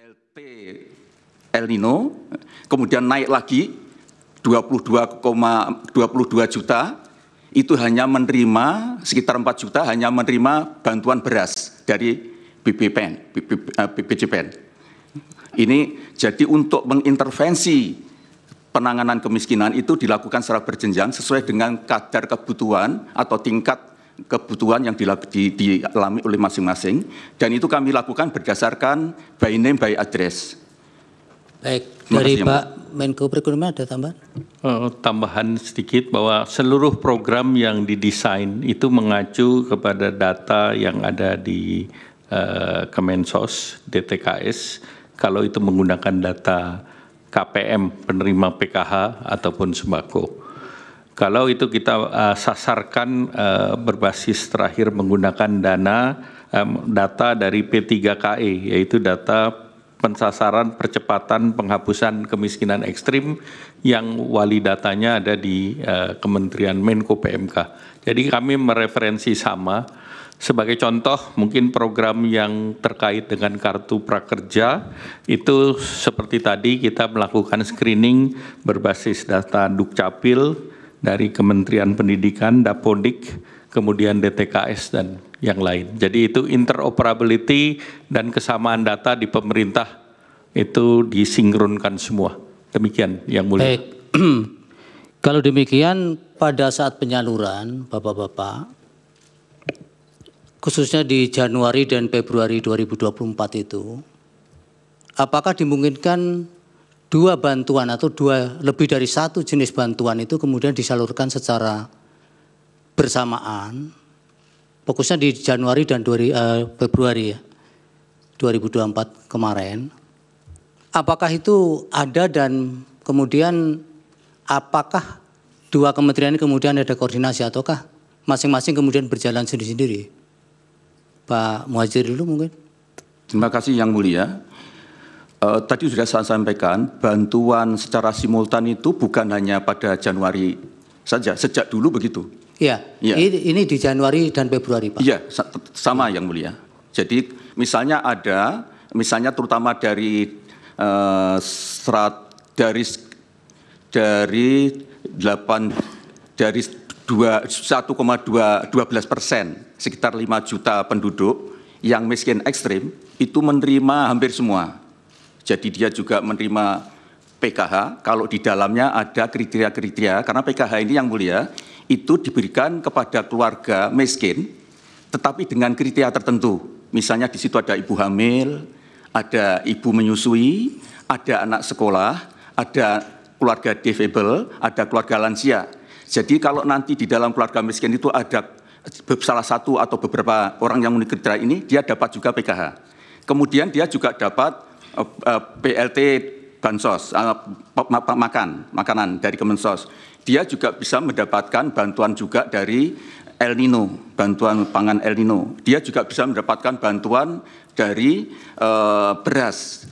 BLT El Nino, kemudian naik lagi 22,22 juta, itu hanya menerima sekitar 4 juta hanya menerima bantuan beras dari BPJPN. Ini jadi untuk mengintervensi penanganan kemiskinan itu dilakukan secara berjenjang sesuai dengan kadar kebutuhan atau tingkat kebutuhan yang dialami oleh masing-masing, dan itu kami lakukan berdasarkan by name by address. Baik, dari Pak Menko Perekonomian ada tambahan? Tambahan sedikit bahwa seluruh program yang didesain itu mengacu kepada data yang ada di Kemensos, DTKS, kalau itu menggunakan data KPM, penerima PKH ataupun sembako. Kalau itu kita sasarkan berbasis terakhir menggunakan data dari P3KE, yaitu data pensasaran percepatan penghapusan kemiskinan ekstrim yang wali datanya ada di Kementerian Menko PMK. Jadi kami mereferensi sama. Sebagai contoh, mungkin program yang terkait dengan kartu prakerja itu seperti tadi kita melakukan screening berbasis data Dukcapil dari Kementerian Pendidikan, Dapodik, kemudian DTKS dan yang lain. Jadi itu interoperability dan kesamaan data di pemerintah itu disinkronkan semua. Demikian yang mulia. Baik. Kalau demikian pada saat penyaluran Bapak-bapak, khususnya di Januari dan Februari 2024 itu, apakah dimungkinkan dua bantuan atau lebih dari satu jenis bantuan itu kemudian disalurkan secara bersamaan, fokusnya di Januari dan Februari 2024 kemarin, apakah itu ada dan kemudian apakah dua kementerian ini kemudian ada koordinasi ataukah masing-masing kemudian berjalan sendiri-sendiri? Pak Muhadjir dulu mungkin. Terima kasih Yang Mulia. Tadi sudah saya sampaikan, bantuan secara simultan itu bukan hanya pada Januari saja, sejak dulu begitu. Iya, ya. Ini di Januari dan Februari, Pak. Iya, sama Yang Mulia. Jadi misalnya terutama dari 1,12%, sekitar 5 juta penduduk yang miskin ekstrim itu menerima hampir semua. Jadi dia juga menerima PKH kalau di dalamnya ada kriteria-kriteria, karena PKH ini Yang Mulia itu diberikan kepada keluarga miskin tetapi dengan kriteria tertentu. Misalnya di situ ada ibu hamil, ada ibu menyusui, ada anak sekolah, ada keluarga difabel, ada keluarga lansia. Jadi kalau nanti di dalam keluarga miskin itu ada salah satu atau beberapa orang yang memenuhi kriteria ini, dia dapat juga PKH. Kemudian dia juga dapat BLT Bansos, makanan dari Kemensos. Dia juga bisa mendapatkan bantuan juga dari El Nino, bantuan pangan El Nino. Dia juga bisa mendapatkan bantuan dari beras,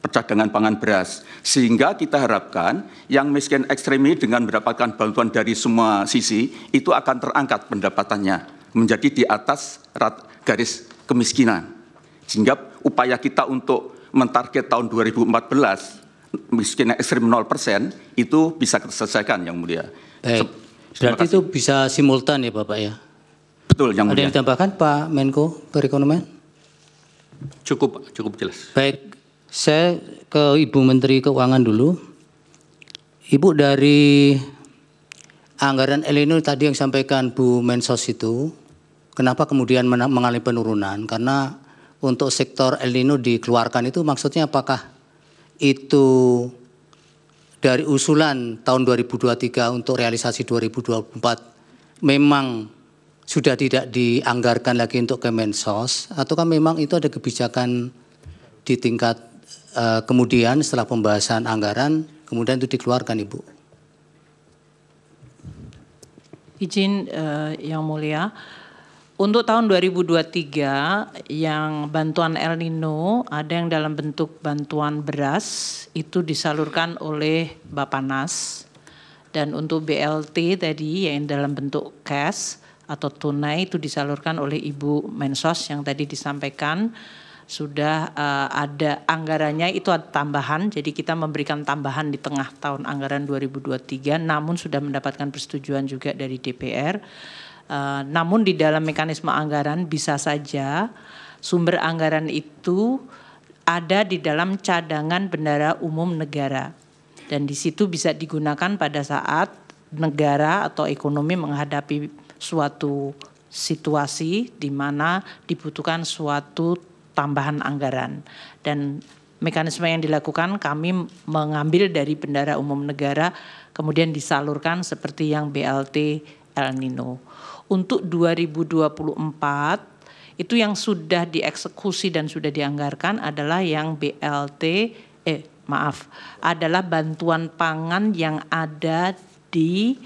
percadangan pangan beras, sehingga kita harapkan yang miskin ekstrem ini dengan mendapatkan bantuan dari semua sisi itu akan terangkat pendapatannya menjadi di atas garis kemiskinan, sehingga upaya kita untuk mentarget tahun 2014 miskin ekstrem 0% itu bisa terselesaikan Yang Mulia. Baik. Berarti itu bisa simultan ya Bapak ya? Betul Yang Mulia. Ada yang ditambahkan Pak Menko Perekonomian? Cukup jelas. Baik. Saya ke Ibu Menteri Keuangan dulu. Ibu, dari anggaran El Nino tadi yang sampaikan Bu Mensos itu, kenapa kemudian mengalami penurunan? Karena untuk sektor El Nino dikeluarkan itu maksudnya apakah itu dari usulan tahun 2023 untuk realisasi 2024 memang sudah tidak dianggarkan lagi untuk Kemensos, ataukah memang itu ada kebijakan di tingkat kemudian setelah pembahasan anggaran, kemudian itu dikeluarkan Ibu? Izin Yang Mulia, untuk tahun 2023 yang bantuan El Nino ada yang dalam bentuk bantuan beras itu disalurkan oleh Bappenas, dan untuk BLT tadi yang dalam bentuk cash atau tunai itu disalurkan oleh Ibu Mensos yang tadi disampaikan sudah ada anggarannya, itu ada tambahan, jadi kita memberikan tambahan di tengah tahun anggaran 2023, namun sudah mendapatkan persetujuan juga dari DPR. Namun di dalam mekanisme anggaran bisa saja sumber anggaran itu ada di dalam cadangan bendahara umum negara, dan di situ bisa digunakan pada saat negara atau ekonomi menghadapi suatu situasi di mana dibutuhkan suatu tambahan anggaran. Dan mekanisme yang dilakukan kami mengambil dari bendahara umum negara kemudian disalurkan seperti yang BLT El Nino. Untuk 2024 itu yang sudah dieksekusi dan sudah dianggarkan adalah yang adalah bantuan pangan yang ada di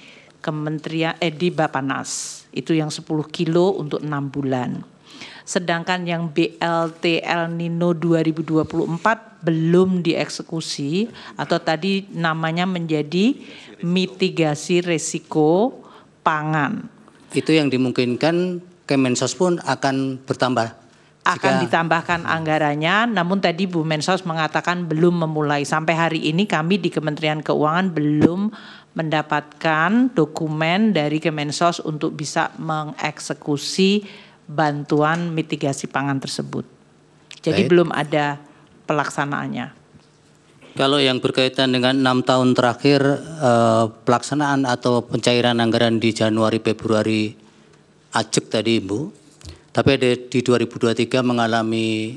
Kementerian di Bappenas. Itu yang 10 kilo untuk 6 bulan. Sedangkan yang BLT El Nino 2024 belum dieksekusi atau tadi namanya menjadi mitigasi risiko pangan. Itu yang dimungkinkan Kemensos pun akan bertambah. Akan ditambahkan anggarannya, namun tadi Bu Mensos mengatakan belum memulai. Sampai hari ini kami di Kementerian Keuangan belum mendapatkan dokumen dari Kemensos untuk bisa mengeksekusi bantuan mitigasi pangan tersebut. Jadi belum ada pelaksanaannya. Kalau yang berkaitan dengan 6 tahun terakhir pelaksanaan atau pencairan anggaran di Januari Februari ajek tadi Ibu, tapi di 2023 mengalami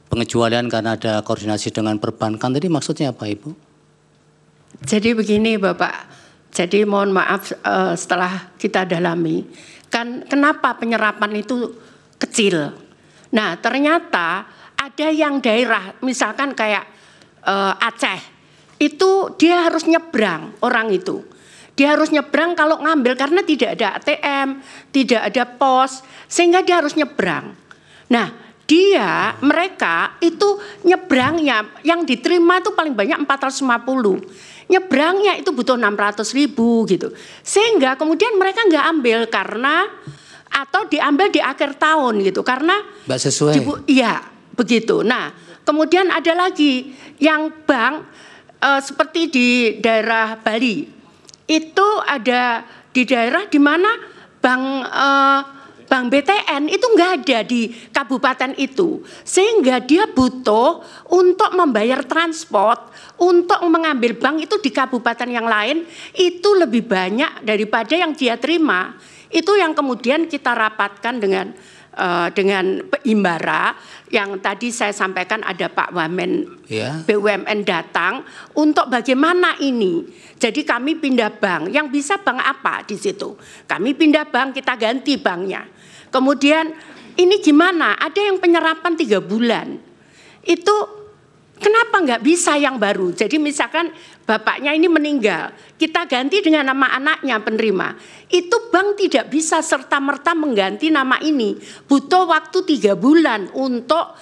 pengecualian karena ada koordinasi dengan perbankan, tadi maksudnya apa Ibu? Jadi begini Bapak, jadi mohon maaf setelah kita dalami, kan kenapa penyerapan itu kecil. Nah ternyata ada yang daerah misalkan kayak Aceh, itu dia harus nyebrang orang itu. Dia harus nyebrang kalau ngambil karena tidak ada ATM, tidak ada pos, sehingga dia harus nyebrang. Nah mereka itu nyebrangnya yang diterima itu paling banyak 450. Nyebrangnya itu butuh 600.000 gitu. Sehingga kemudian mereka nggak ambil karena atau diambil di akhir tahun gitu karena Mbak sesuai. Iya, begitu. Nah, kemudian ada lagi yang bank seperti di daerah Bali. Itu ada di daerah di mana Bank BTN itu nggak ada di kabupaten itu, sehingga dia butuh untuk membayar transport, untuk mengambil bank itu di kabupaten yang lain itu lebih banyak daripada yang dia terima. Itu yang kemudian kita rapatkan dengan Imbara yang tadi saya sampaikan ada Pak Wamen BUMN datang untuk bagaimana ini. Jadi kami pindah bank, yang bisa bank apa di situ? Kami pindah bank, kita ganti banknya. Kemudian ini gimana? Ada yang penyerapan 3 bulan. Itu kenapa nggak bisa yang baru? Jadi misalkan bapaknya ini meninggal, kita ganti dengan nama anaknya penerima. Itu bank tidak bisa serta-merta mengganti nama ini. Butuh waktu 3 bulan untuk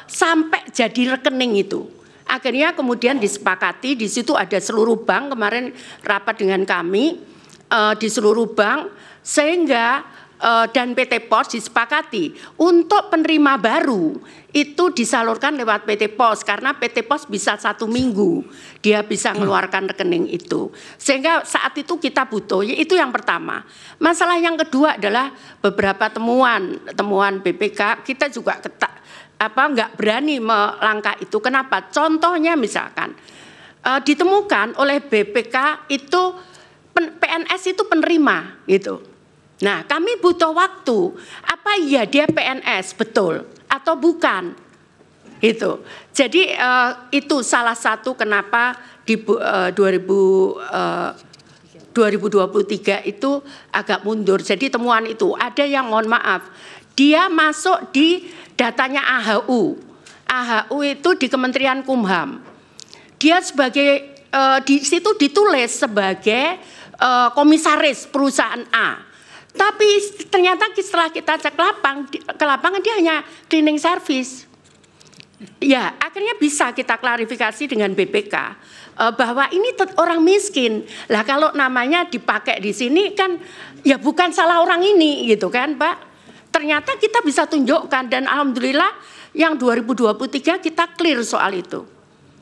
sampai jadi rekening itu. Akhirnya kemudian disepakati, di situ ada seluruh bank, kemarin rapat dengan kami di seluruh bank, sehingga dan PT Pos disepakati untuk penerima baru itu disalurkan lewat PT Pos karena PT Pos bisa 1 minggu dia bisa mengeluarkan rekening itu, sehingga saat itu kita butuh. Itu yang pertama. Masalah yang kedua adalah beberapa temuan BPK kita juga nggak berani melangkah itu. Kenapa? Contohnya misalkan ditemukan oleh BPK itu PNS itu penerima gitu. Nah, kami butuh waktu. Apa iya dia PNS betul atau bukan? Itu. Jadi itu salah satu kenapa di 2023 itu agak mundur. Jadi temuan itu ada yang mohon maaf, dia masuk di datanya AHU. AHU itu di Kementerian Kumham. Dia sebagai di situ ditulis sebagai komisaris perusahaan A. Tapi ternyata setelah kita cek ke lapangan dia hanya cleaning service. Ya, akhirnya bisa kita klarifikasi dengan BPK bahwa ini orang miskin. Lah kalau namanya dipakai di sini kan ya bukan salah orang ini gitu kan, Pak. Ternyata kita bisa tunjukkan dan alhamdulillah yang 2023 kita clear soal itu.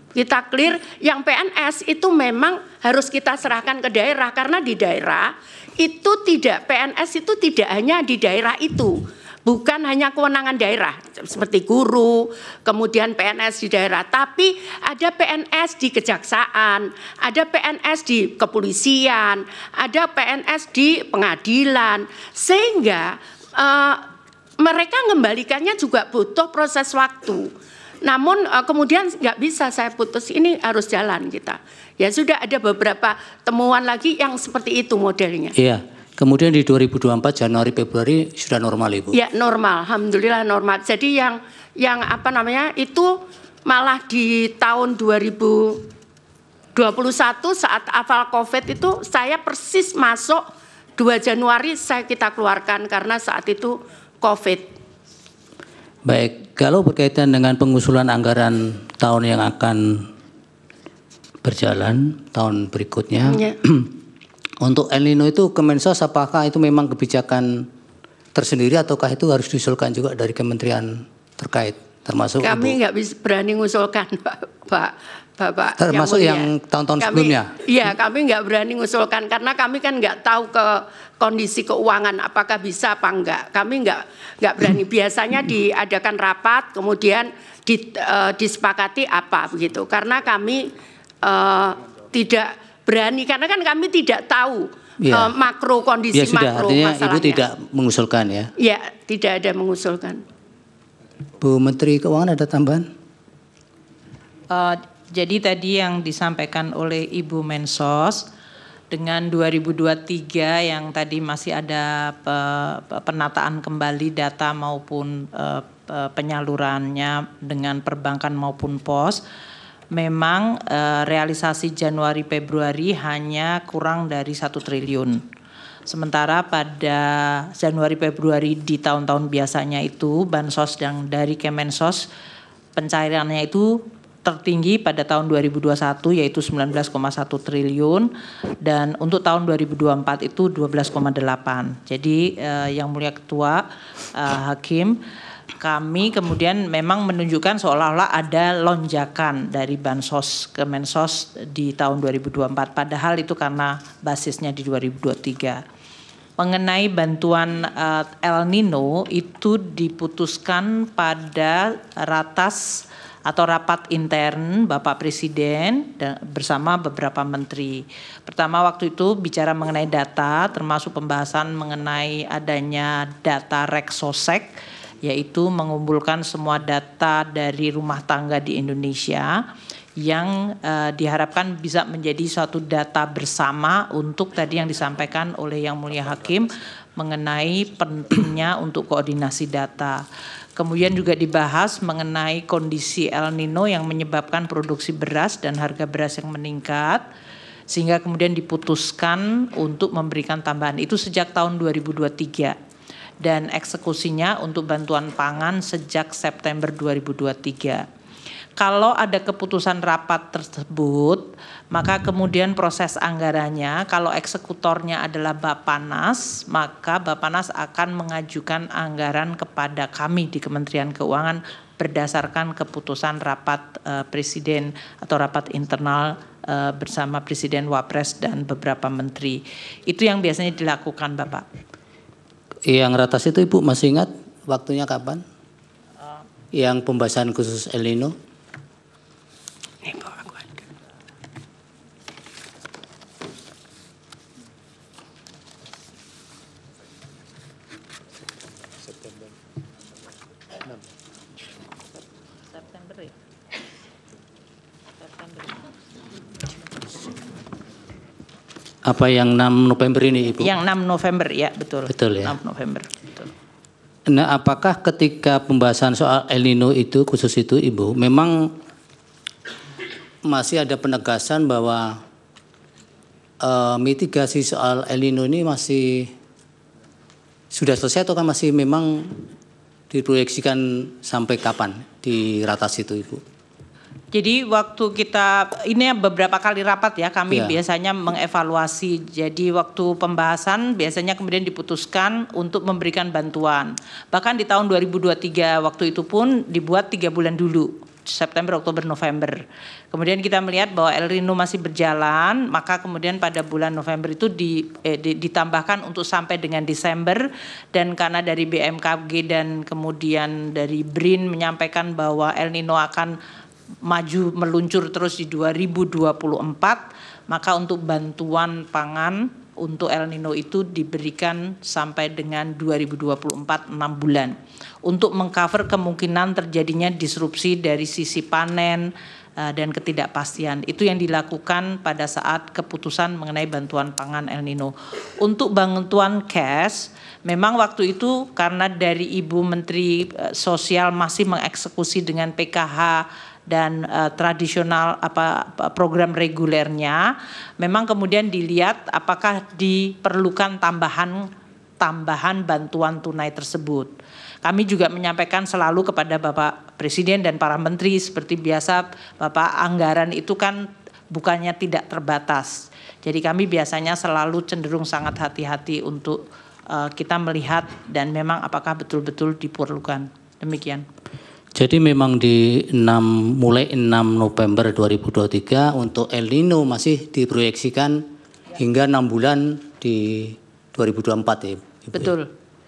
Kita clear, yang PNS itu memang harus kita serahkan ke daerah, karena di daerah itu tidak, PNS itu tidak hanya di daerah itu. Bukan hanya kewenangan daerah seperti guru, kemudian PNS di daerah, tapi ada PNS di kejaksaan, ada PNS di kepolisian, ada PNS di pengadilan, sehingga mereka mengembalikannya juga butuh proses waktu. Namun kemudian nggak bisa saya putus, ini harus jalan kita. Ya sudah, ada beberapa temuan lagi yang seperti itu modelnya. Iya. Kemudian di 2024 Januari Februari sudah normal, Ibu? Ya normal, alhamdulillah normal. Jadi yang apa namanya itu malah di tahun 2021 saat awal COVID itu saya persis masuk 2 Januari kita keluarkan karena saat itu COVID. Baik, kalau berkaitan dengan pengusulan anggaran tahun yang akan berjalan tahun berikutnya. Ya. Untuk El Nino itu Kemensos apakah itu memang kebijakan tersendiri ataukah itu harus diusulkan juga dari kementerian terkait termasuk kami nggak berani mengusulkan Bapak termasuk yang tahun-tahun sebelumnya? Iya, kami nggak berani mengusulkan karena kami kan nggak tahu ke kondisi keuangan apakah bisa apa enggak. Kami nggak berani. Biasanya diadakan rapat kemudian disepakati apa begitu. Karena kami tidak berani karena kan kami tidak tahu ya. Makro kondisi ya, sudah, makro artinya masalahnya. Ibu tidak mengusulkan ya? Ya, tidak ada mengusulkan. Bu Menteri Keuangan ada tambahan? Jadi tadi yang disampaikan oleh Ibu Mensos dengan 2023 yang tadi masih ada penataan kembali data maupun penyalurannya dengan perbankan maupun pos. Memang realisasi Januari Februari hanya kurang dari 1 triliun. Sementara pada Januari Februari di tahun-tahun biasanya itu bansos yang dari Kemensos pencairannya itu tertinggi pada tahun 2021 yaitu 19,1 triliun dan untuk tahun 2024 itu 12,8. Jadi yang mulia Ketua Hakim, kami kemudian memang menunjukkan seolah-olah ada lonjakan dari bansos Kemensos di tahun 2024. Padahal itu karena basisnya di 2023. Mengenai bantuan El Nino itu diputuskan pada ratas atau rapat intern Bapak Presiden bersama beberapa menteri. Pertama waktu itu bicara mengenai data termasuk pembahasan mengenai adanya data Reksosek yaitu mengumpulkan semua data dari rumah tangga di Indonesia yang diharapkan bisa menjadi suatu data bersama untuk tadi yang disampaikan oleh Yang Mulia Hakim mengenai pentingnya untuk koordinasi data. Kemudian juga dibahas mengenai kondisi El Nino yang menyebabkan produksi beras dan harga beras yang meningkat sehingga kemudian diputuskan untuk memberikan tambahan itu sejak tahun 2023. Dan eksekusinya untuk bantuan pangan sejak September 2023. Kalau ada keputusan rapat tersebut, maka kemudian proses anggarannya, kalau eksekutornya adalah Bappenas, maka Bappenas akan mengajukan anggaran kepada kami di Kementerian Keuangan berdasarkan keputusan rapat Presiden atau rapat internal bersama Presiden, Wapres, dan beberapa menteri. Itu yang biasanya dilakukan, Bapak. Yang ratas itu Ibu masih ingat waktunya kapan? Yang pembahasan khusus El Nino? Apa yang 6 November ini Ibu? Yang 6 November ya betul. Betul ya. 6 November. Betul. Nah apakah ketika pembahasan soal El Nino itu khusus itu Ibu memang masih ada penegasan bahwa mitigasi soal El Nino ini masih sudah selesai atau kan masih memang diproyeksikan sampai kapan di ratas itu Ibu? Jadi waktu kita, ini beberapa kali rapat ya, kami biasanya mengevaluasi. Jadi waktu pembahasan biasanya kemudian diputuskan untuk memberikan bantuan. Bahkan di tahun 2023 waktu itu pun dibuat 3 bulan dulu, September, Oktober, November. Kemudian kita melihat bahwa El Nino masih berjalan, maka kemudian pada bulan November itu ditambahkan untuk sampai dengan Desember. Dan karena dari BMKG dan kemudian dari BRIN menyampaikan bahwa El Nino akan maju meluncur terus di 2024, maka untuk bantuan pangan untuk El Nino itu diberikan sampai dengan 2024 6 bulan untuk mengcover kemungkinan terjadinya disrupsi dari sisi panen dan ketidakpastian. Itu yang dilakukan pada saat keputusan mengenai bantuan pangan El Nino. Untuk bantuan cash, memang waktu itu karena dari Ibu Menteri Sosial masih mengeksekusi dengan PKH dan tradisional program regulernya, memang kemudian dilihat apakah diperlukan tambahan bantuan tunai tersebut. Kami juga menyampaikan selalu kepada Bapak Presiden dan para menteri seperti biasa, Bapak, anggaran itu kan bukannya tidak terbatas. Jadi kami biasanya selalu cenderung sangat hati-hati untuk kita melihat dan memang apakah betul-betul diperlukan. Demikian. Jadi memang mulai 6 November 2023 untuk El Nino masih diproyeksikan hingga 6 bulan di 2024 ya. Betul.